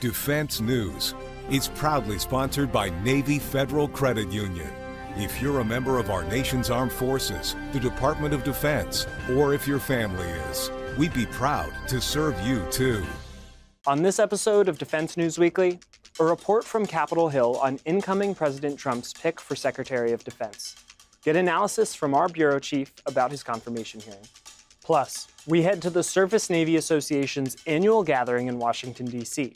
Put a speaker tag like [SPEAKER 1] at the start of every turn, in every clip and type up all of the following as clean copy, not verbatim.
[SPEAKER 1] Defense News. It's proudly sponsored by Navy Federal Credit Union. If you're a member of our nation's armed forces, the Department of Defense, or if your family is, we'd be proud to serve you too.
[SPEAKER 2] On this episode of Defense News Weekly, a report from Capitol Hill on incoming President Trump's pick for Secretary of Defense. Get analysis from our bureau chief about his confirmation hearing. Plus, we head to the Surface Navy Association's annual gathering in Washington, D.C.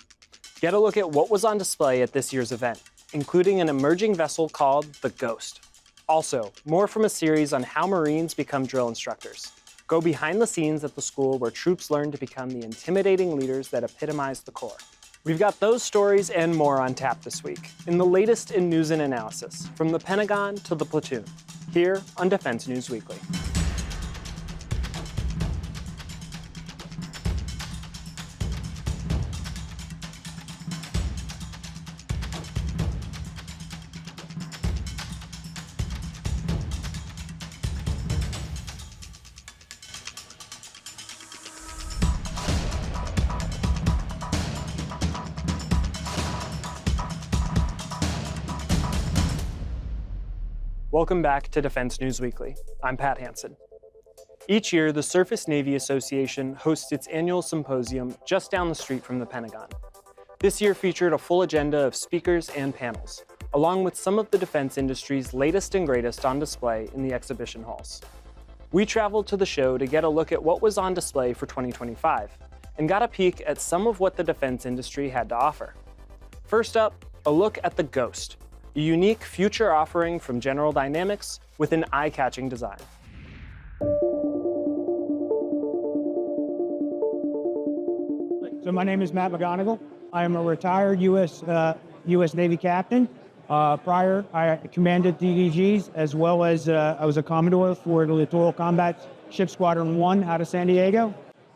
[SPEAKER 2] Get a look at what was on display at this year's event, including an emerging vessel called the Ghost. Also, more from a series on how Marines become drill instructors. Go behind the scenes at the school where troops learn to become the intimidating leaders that epitomize the Corps. We've got those stories and more on tap this week, in the latest in news and analysis, from the Pentagon to the platoon, here on Defense News Weekly. Welcome back to Defense News Weekly. I'm Pat Hansen. Each year, the Surface Navy Association hosts its annual symposium just down the street from the Pentagon. This year featured a full agenda of speakers and panels, along with some of the defense industry's latest and greatest on display in the exhibition halls. We traveled to the show to get a look at what was on display for 2025, and got a peek at some of what the defense industry had to offer. First up, a look at the Ghost, a unique future offering from General Dynamics with an eye-catching design.
[SPEAKER 3] So my name is Matt McGonigal. I am a retired U.S. Navy captain. Prior, I commanded DDGs as well as I was a Commodore for the Littoral Combat Ship Squadron 1 out of San Diego.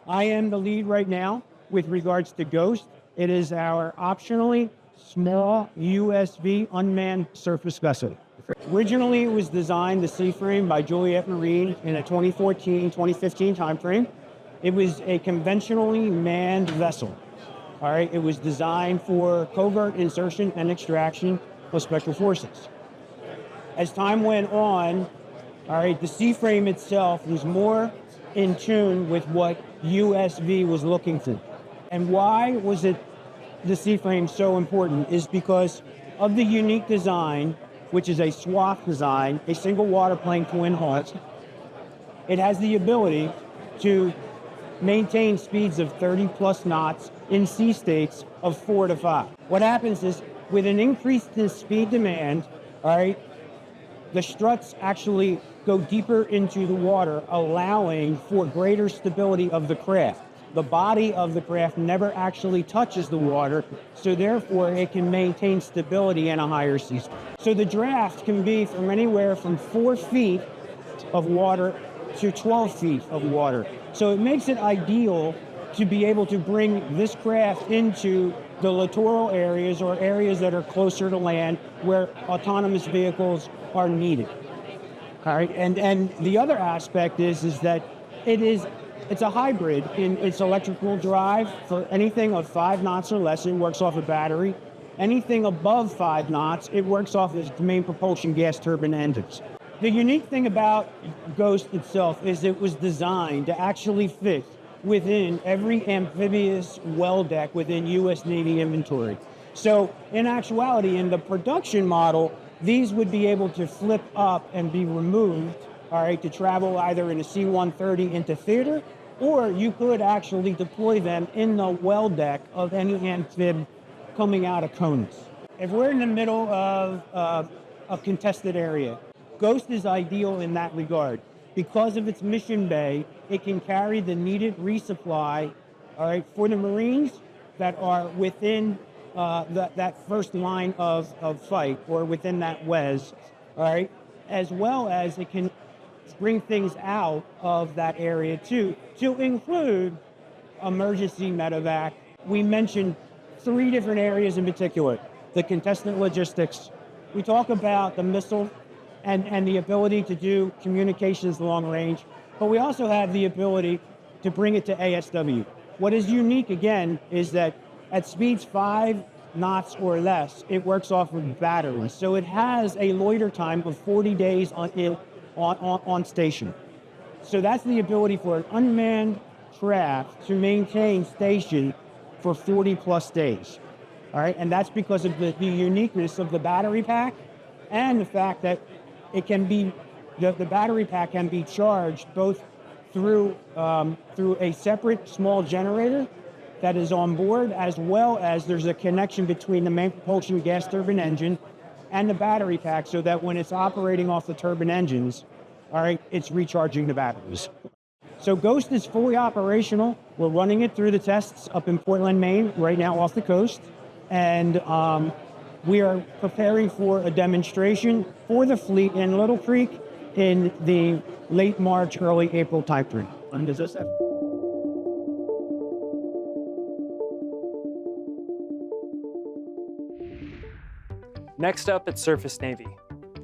[SPEAKER 3] I am the lead right now with regards to Ghost. It is our optionally small USV unmanned surface vessel. Originally, it was designed, the C-frame, by Juliet Marine in a 2014-2015 timeframe. It was a conventionally manned vessel. All right, it was designed for covert insertion and extraction of special forces. As time went on, all right, the C-frame itself was more in tune with what USV was looking for. And why was the C-frame so important is because of the unique design, which is a swath design, a single waterplane twin hull. It has the ability to maintain speeds of 30 plus knots in sea states of 4 to 5. What happens is with an increase in speed demand, all right, the struts actually go deeper into the water, allowing for greater stability of the craft. The body of the craft never actually touches the water, so therefore it can maintain stability in a higher sea speed. So the draft can be from anywhere from 4 feet of water to 12 feet of water. So it makes it ideal to be able to bring this craft into the littoral areas or areas that are closer to land where autonomous vehicles are needed. All right, and the other aspect is that it's a hybrid in its electrical drive. For anything of 5 knots or less, it works off a battery. Anything above 5 knots, it works off its main propulsion gas turbine engines. The unique thing about Ghost itself is it was designed to actually fit within every amphibious well deck within U.S. Navy inventory. So in actuality, in the production model, these would be able to flip up and be removed, all right, to travel either in a C-130 into theater, or you could actually deploy them in the well deck of any amphib coming out of CONUS. If we're in the middle of a contested area, Ghost is ideal in that regard. Because of its mission bay, it can carry the needed resupply, all right, for the Marines that are within that first line of fight or within that WES, all right, as well as it can bring things out of that area too, to include emergency medevac. We mentioned 3 different areas in particular: the contestant logistics. We talk about the missile and the ability to do communications long range, but we also have the ability to bring it to ASW. What is unique, again, is that at speeds 5 knots or less, it works off of batteries. So it has a loiter time of 40 days on station. So that's the ability for an unmanned craft to maintain station for 40 plus days. All right, and that's because of the uniqueness of the battery pack and the fact that it can be, the battery pack can be charged both through a separate small generator that is on board, as well as there's a connection between the main propulsion gas turbine engine and the battery pack, so that when it's operating off the turbine engines, all right, it's recharging the batteries. So Ghost is fully operational. We're running it through the tests up in Portland, Maine, right now off the coast. And we are preparing for a demonstration for the fleet in Little Creek in the late March, early April timeframe. When does this happen?
[SPEAKER 2] Next up at Surface Navy.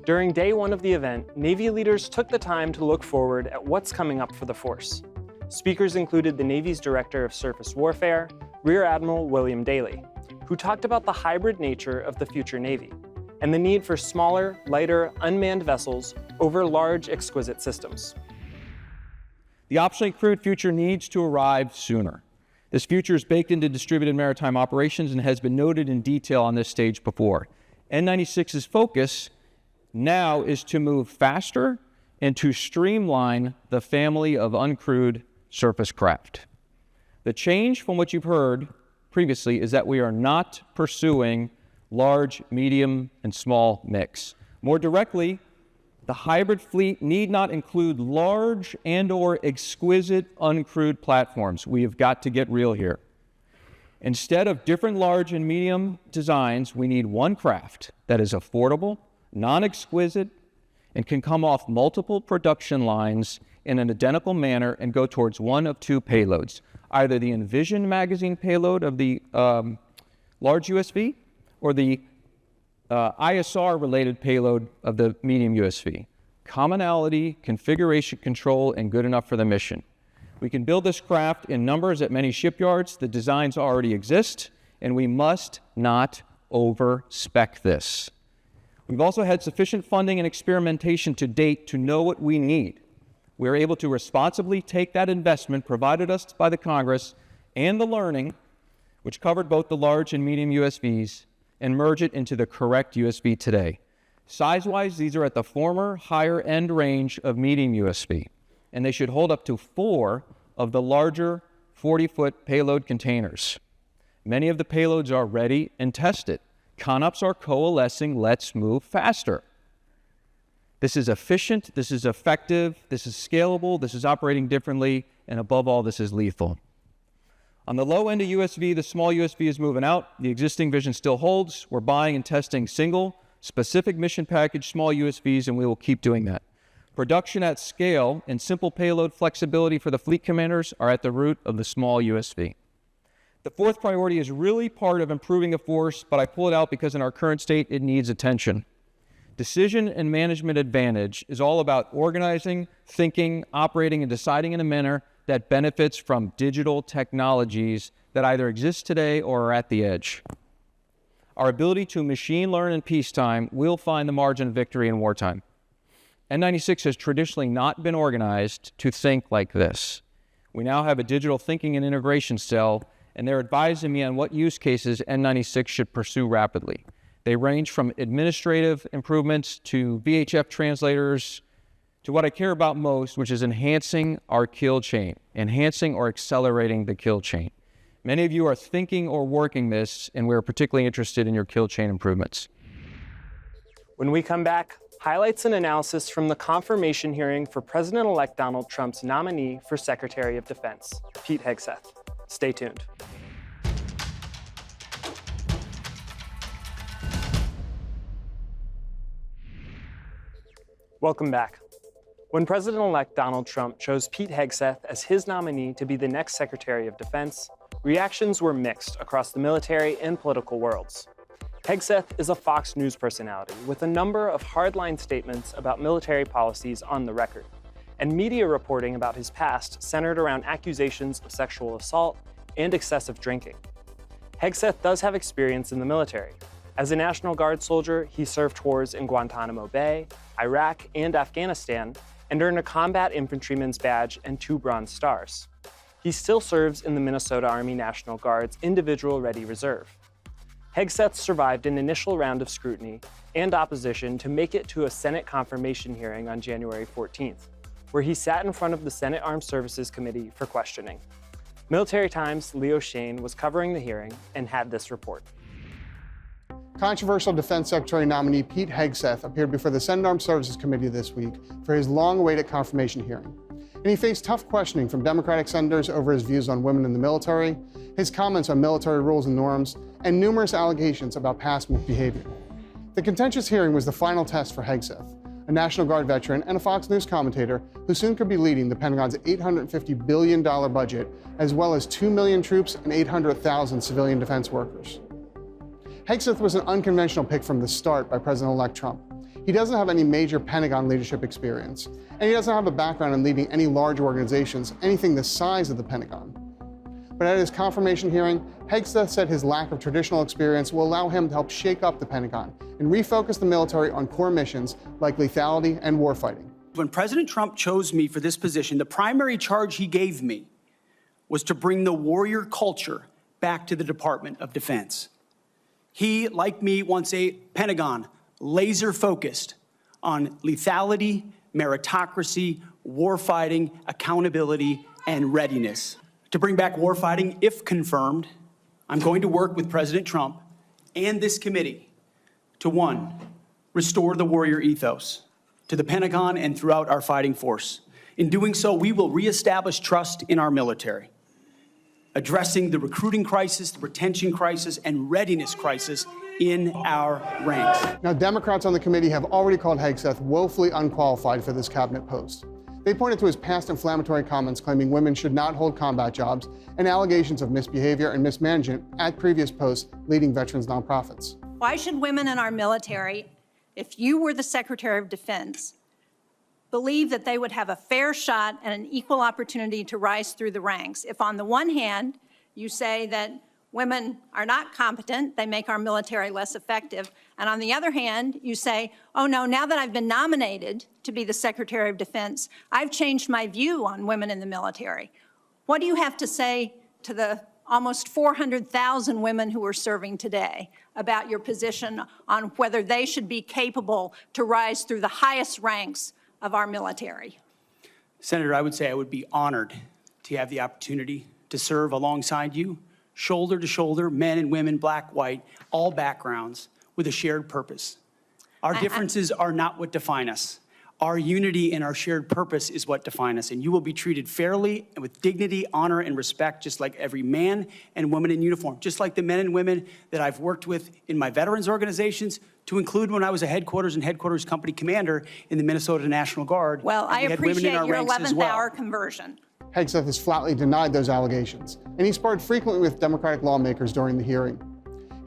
[SPEAKER 2] During day one of the event, Navy leaders took the time to look forward at what's coming up for the force. Speakers included the Navy's Director of Surface Warfare, Rear Admiral William Daly, who talked about the hybrid nature of the future Navy and the need for smaller, lighter, unmanned vessels over large, exquisite systems.
[SPEAKER 4] The optionally crewed future needs to arrive sooner. This future is baked into distributed maritime operations and has been noted in detail on this stage before. N96's focus now is to move faster and to streamline the family of uncrewed surface craft. The change from what you've heard previously is that we are not pursuing large, medium, and small mix. More directly, the hybrid fleet need not include large and/or exquisite uncrewed platforms. We have got to get real here. Instead of different large and medium designs, we need one craft that is affordable, non-exquisite, and can come off multiple production lines in an identical manner and go towards one of two payloads, either the Envision magazine payload of the large USV or the ISR-related payload of the medium USV. Commonality, configuration control, and good enough for the mission. We can build this craft in numbers at many shipyards. The designs already exist, and we must not over-spec this. We've also had sufficient funding and experimentation to date to know what we need. We are able to responsibly take that investment provided us by the Congress and the learning, which covered both the large and medium USVs, and merge it into the correct USV today. Size-wise, these are at the former higher end range of medium USV, and they should hold up to 4 of the larger 40-foot payload containers. Many of the payloads are ready and tested. CONOPS are coalescing. Let's move faster. This is efficient, this is effective, this is scalable, this is operating differently, and above all, this is lethal. On the low end of USV, the small USV is moving out. The existing vision still holds. We're buying and testing single, specific mission package small USVs, and we will keep doing that. Production at scale and simple payload flexibility for the fleet commanders are at the root of the small USV. The fourth priority is really part of improving the force, but I pull it out because in our current state, it needs attention. Decision and management advantage is all about organizing, thinking, operating, and deciding in a manner that benefits from digital technologies that either exist today or are at the edge. Our ability to machine learn in peacetime will find the margin of victory in wartime. N96 has traditionally not been organized to think like this. We now have a digital thinking and integration cell, and they're advising me on what use cases N96 should pursue rapidly. They range from administrative improvements to VHF translators to what I care about most, which is enhancing our kill chain, enhancing or accelerating the kill chain. Many of you are thinking or working this, and we're particularly interested in your kill chain improvements.
[SPEAKER 2] When we come back, highlights and analysis from the confirmation hearing for President-elect Donald Trump's nominee for Secretary of Defense, Pete Hegseth. Stay tuned. Welcome back. When President-elect Donald Trump chose Pete Hegseth as his nominee to be the next Secretary of Defense, reactions were mixed across the military and political worlds. Hegseth is a Fox News personality with a number of hardline statements about military policies on the record, and media reporting about his past centered around accusations of sexual assault and excessive drinking. Hegseth does have experience in the military. As a National Guard soldier, he served tours in Guantanamo Bay, Iraq, and Afghanistan, and earned a combat infantryman's badge and 2 Bronze Stars. He still serves in the Minnesota Army National Guard's Individual Ready Reserve. Hegseth survived an initial round of scrutiny and opposition to make it to a Senate confirmation hearing on January 14th, where he sat in front of the Senate Armed Services Committee for questioning. Military Times' Leo Shane was covering the hearing and had this report.
[SPEAKER 5] Controversial Defense Secretary nominee Pete Hegseth appeared before the Senate Armed Services Committee this week for his long-awaited confirmation hearing. And he faced tough questioning from Democratic senators over his views on women in the military, his comments on military rules and norms, and numerous allegations about past misbehavior. The contentious hearing was the final test for Hegseth, a National Guard veteran and a Fox News commentator who soon could be leading the Pentagon's $850 billion budget, as well as 2 million troops and 800,000 civilian defense workers. Hegseth was an unconventional pick from the start by President-elect Trump. He doesn't have any major Pentagon leadership experience, and he doesn't have a background in leading any large organizations, anything the size of the Pentagon. But at his confirmation hearing, Hegseth said his lack of traditional experience will allow him to help shake up the Pentagon and refocus the military on core missions like lethality and warfighting.
[SPEAKER 6] When President Trump chose me for this position, the primary charge he gave me was to bring the warrior culture back to the Department of Defense. He, like me, wants a Pentagon laser-focused on lethality, meritocracy, warfighting, accountability, and readiness. To bring back warfighting, if confirmed, I'm going to work with President Trump and this committee to, 1, restore the warrior ethos to the Pentagon and throughout our fighting force. In doing so, we will reestablish trust in our military, addressing the recruiting crisis, the retention crisis, and readiness crisis in our ranks.
[SPEAKER 5] Now, Democrats on the committee have already called Hegseth woefully unqualified for this cabinet post. They pointed to his past inflammatory comments claiming women should not hold combat jobs and allegations of misbehavior and mismanagement at previous posts leading veterans nonprofits.
[SPEAKER 7] Why should women in our military, if you were the Secretary of Defense, believe that they would have a fair shot and an equal opportunity to rise through the ranks? If on the one hand, you say that women are not competent, they make our military less effective, and on the other hand, you say, oh no, now that I've been nominated to be the Secretary of Defense, I've changed my view on women in the military. What do you have to say to the almost 400,000 women who are serving today about your position on whether they should be capable to rise through the highest ranks of our military?
[SPEAKER 6] Senator, I would say I would be honored to have the opportunity to serve alongside you, shoulder to shoulder, men and women, black, white, all backgrounds, with a shared purpose. Our differences are not what define us. Our unity and our shared purpose is what define us, and you will be treated fairly and with dignity, honor, and respect, just like every man and woman in uniform, just like the men and women that I've worked with in my veterans organizations, to include when I was a headquarters and headquarters company commander in the Minnesota National Guard.
[SPEAKER 7] Well, I appreciate your 11th hour conversion.
[SPEAKER 5] Hegseth has flatly denied those allegations, and he sparred frequently with Democratic lawmakers during the hearing.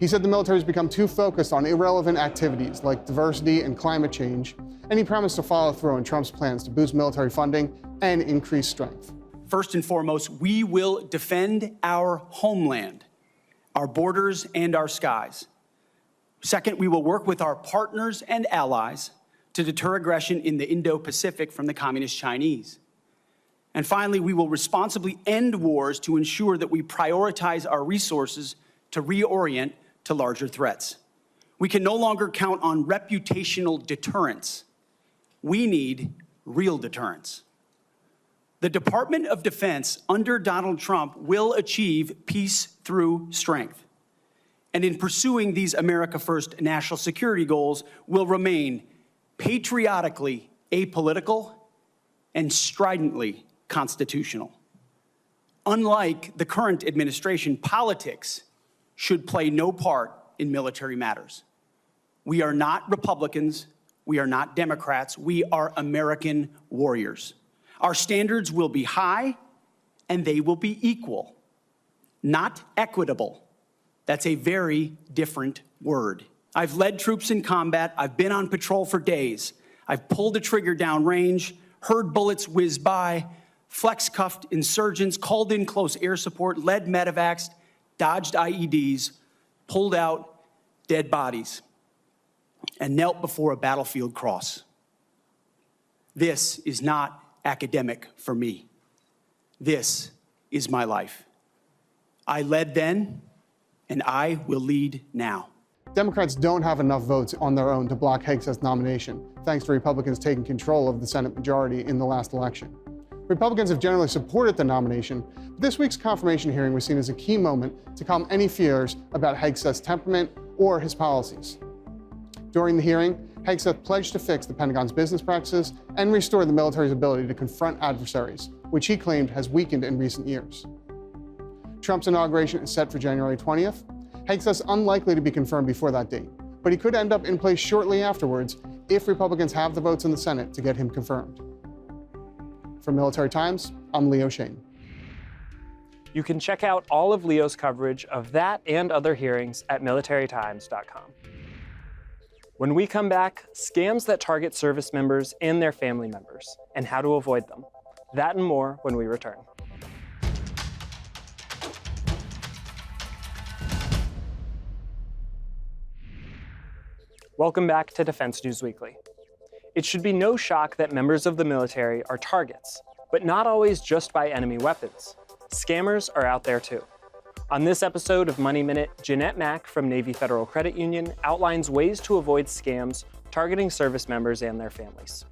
[SPEAKER 5] He said the military has become too focused on irrelevant activities like diversity and climate change, and he promised to follow through on Trump's plans to boost military funding and increase strength.
[SPEAKER 6] First and foremost, we will defend our homeland, our borders, and our skies. Second, we will work with our partners and allies to deter aggression in the Indo-Pacific from the Communist Chinese. And finally, we will responsibly end wars to ensure that we prioritize our resources to reorient to larger threats. We can no longer count on reputational deterrence. We need real deterrence. The Department of Defense under Donald Trump will achieve peace through strength. And in pursuing these America First national security goals, will remain patriotically apolitical and stridently constitutional. Unlike the current administration, politics should play no part in military matters. We are not Republicans. We are not Democrats. We are American warriors. Our standards will be high, and they will be equal, not equitable. That's a very different word. I've led troops in combat. I've been on patrol for days. I've pulled a trigger downrange, heard bullets whiz by, flex-cuffed insurgents, called in close air support, led medevacs, dodged IEDs, pulled out dead bodies, and knelt before a battlefield cross. This is not academic for me. This is my life. I led then, and I will lead now.
[SPEAKER 5] Democrats don't have enough votes on their own to block Hegseth's nomination, thanks to Republicans taking control of the Senate majority in the last election. Republicans have generally supported the nomination, but this week's confirmation hearing was seen as a key moment to calm any fears about Hegseth's temperament or his policies. During the hearing, Hegseth pledged to fix the Pentagon's business practices and restore the military's ability to confront adversaries, which he claimed has weakened in recent years. Trump's inauguration is set for January 20th. Hegseth's unlikely to be confirmed before that date, but he could end up in place shortly afterwards if Republicans have the votes in the Senate to get him confirmed. For Military Times, I'm Leo Shane.
[SPEAKER 2] You can check out all of Leo's coverage of that and other hearings at militarytimes.com. When we come back, scams that target service members and their family members, and how to avoid them. That and more when we return. Welcome back to Defense News Weekly. It should be no shock that members of the military are targets, but not always just by enemy weapons. Scammers are out there too. On this episode of Money Minute, Jeanette Mack from Navy Federal Credit Union outlines ways to avoid scams targeting service members and their families.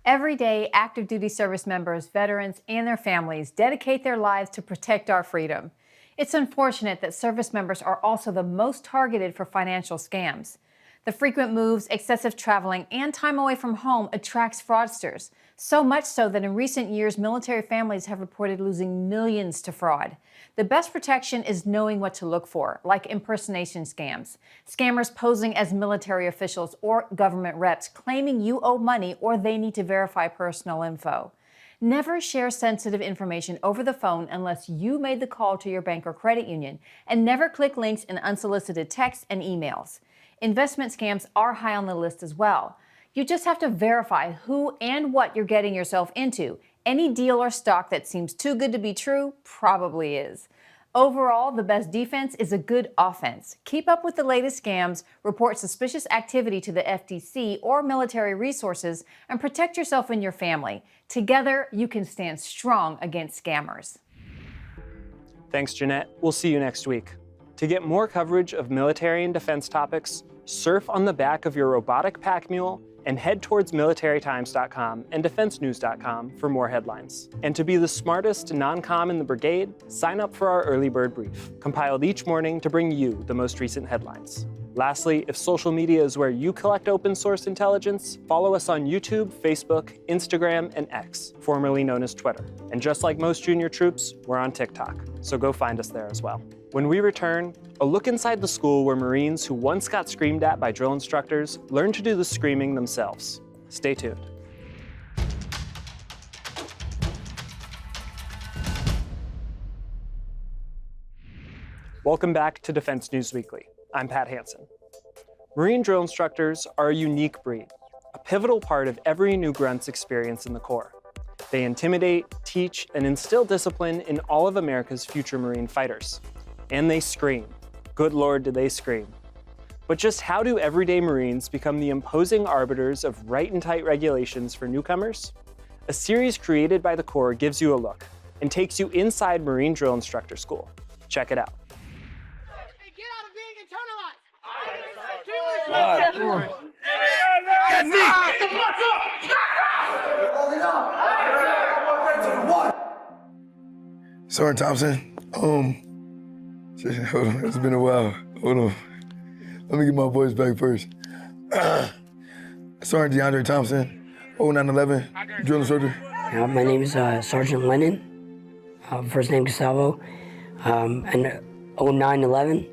[SPEAKER 8] Every day, active duty service members, veterans, and their families dedicate their lives to protect our freedom. It's unfortunate that service members are also the most targeted for financial scams. The frequent moves, excessive traveling, and time away from home attracts fraudsters. So much so that in recent years, military families have reported losing millions to fraud. The best protection is knowing what to look for, like impersonation scams. Scammers posing as military officials or government reps claiming you owe money or they need to verify personal info. Never share sensitive information over the phone unless you made the call to your bank or credit union, and never click links in unsolicited texts and emails. Investment scams are high on the list as well. You just have to verify who and what you're getting yourself into. Any deal or stock that seems too good to be true probably is. Overall, the best defense is a good offense. Keep up with the latest scams, report suspicious activity to the FTC or military resources, and protect yourself and your family. Together, you can stand strong against scammers.
[SPEAKER 2] Thanks, Jeanette. We'll see you next week. To get more coverage of military and defense topics, surf on the back of your robotic pack mule and head towards militarytimes.com and defensenews.com for more headlines. And to be the smartest non-com in the brigade, sign up for our early bird brief, compiled each morning to bring you the most recent headlines. Lastly, if social media is where you collect open source intelligence, follow us on YouTube, Facebook, Instagram, and X, formerly known as Twitter. And just like most junior troops, we're on TikTok, so go find us there as well. When we return, a look inside the school where Marines who once got screamed at by drill instructors learn to do the screaming themselves. Stay tuned. Welcome back to Defense News Weekly. I'm Pat Hansen. Marine drill instructors are a unique breed, a pivotal part of every new grunt's experience in the Corps. They intimidate, teach, and instill discipline in all of America's future Marine fighters. And they scream. Good Lord, do they scream. But just how do everyday Marines become the imposing arbiters of right and tight regulations for newcomers? A series created by the Corps gives you a look and takes you inside Marine drill instructor school. Check it out.
[SPEAKER 9] Get out of being internalized.
[SPEAKER 10] Sergeant Thompson, hold on, it's been a while. Hold on. Let me get my voice back first. Sergeant DeAndre Thompson, 0911, drill instructor.
[SPEAKER 11] My name is Sergeant Lennon, first name Gustavo, and 0911,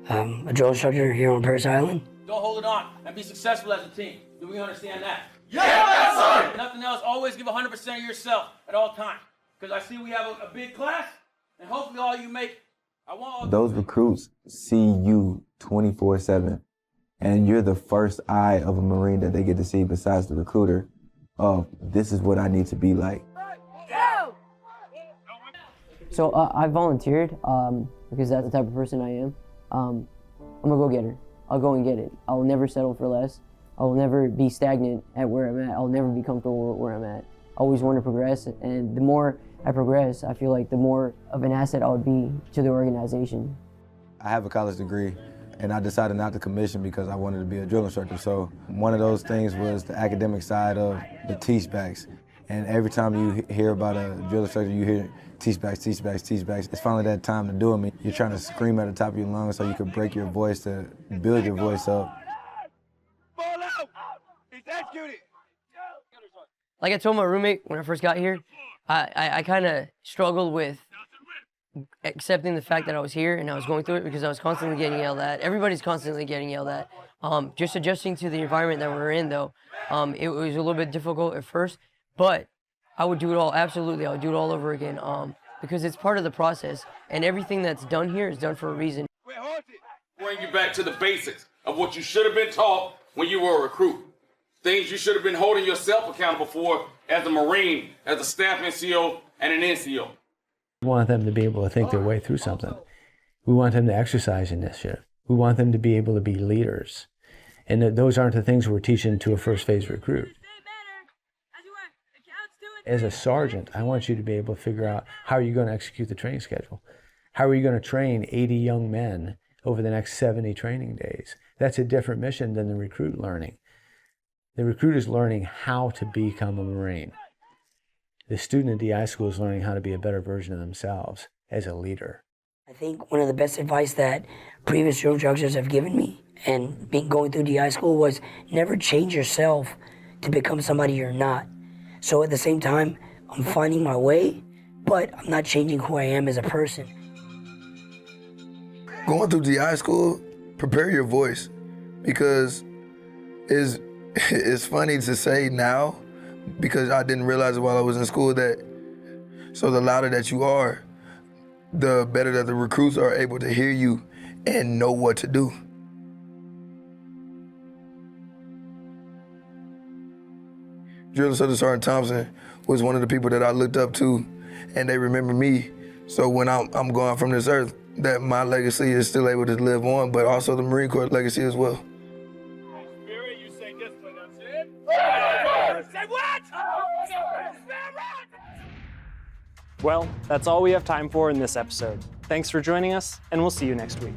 [SPEAKER 11] a drill instructor here on Paris Island.
[SPEAKER 12] Don't hold it on and be successful as a team. Do we understand that?
[SPEAKER 9] Yes, sir!
[SPEAKER 12] Nothing else, always give 100% of yourself at all times. Because I see we have a big class, and hopefully all you make,
[SPEAKER 13] Those recruits see you 24/7, and you're the first eye of a Marine that they get to see besides the recruiter of, this is what I need to be like.
[SPEAKER 14] So I volunteered because that's the type of person I am. I'm a go-getter. I'll go and get it. I'll never settle for less. I will never be stagnant at where I'm at. I'll never be comfortable where I'm at. I always want to progress, and the more I progress, I feel like the more of an asset I would be to the organization.
[SPEAKER 13] I have a college degree, and I decided not to commission because I wanted to be a drill instructor. So one of those things was the academic side of the teachbacks. And every time you hear about a drill instructor, you hear teachbacks, teachbacks, teachbacks. It's finally that time to do them. You're trying to scream at the top of your lungs so you can break your voice to build your voice up.
[SPEAKER 15] Like I told my roommate when I first got here, I kind of struggled with accepting the fact that I was here and I was going through it because I was constantly getting yelled at. Everybody's constantly getting yelled at. Just adjusting to the environment that we're in, though, it was a little bit difficult at first, but I would do it all, absolutely. I would do it all over again because it's part of the process, and everything that's done here is done for a reason.
[SPEAKER 12] Bring you back to the basics of what you should have been taught when you were a recruit. Things you should have been holding yourself accountable for as a Marine, as a staff NCO, and an NCO.
[SPEAKER 16] We want them to be able to think their way through something. We want them to exercise initiative. We want them to be able to be leaders. And those aren't the things we're teaching to a first phase recruit. As a sergeant, I want you to be able to figure out how are you going to execute the training schedule? How are you going to train 80 young men over the next 70 training days? That's a different mission than the recruit learning. The recruit is learning how to become a Marine. The student in DI school is learning how to be a better version of themselves as a leader.
[SPEAKER 11] I think one of the best advice that previous drill instructors have given me and going through DI school was never change yourself to become somebody you're not. So at the same time, I'm finding my way, but I'm not changing who I am as a person.
[SPEAKER 10] Going through DI school, prepare your voice, because it's funny to say now, because I didn't realize it while I was in school that, so the louder that you are, the better that the recruits are able to hear you and know what to do. Drill Instructor Sergeant Thompson was one of the people that I looked up to, and they remember me. So when I'm gone from this earth, that my legacy is still able to live on, but also the Marine Corps legacy as well.
[SPEAKER 2] Well, that's all we have time for in this episode. Thanks for joining us, and we'll see you next week.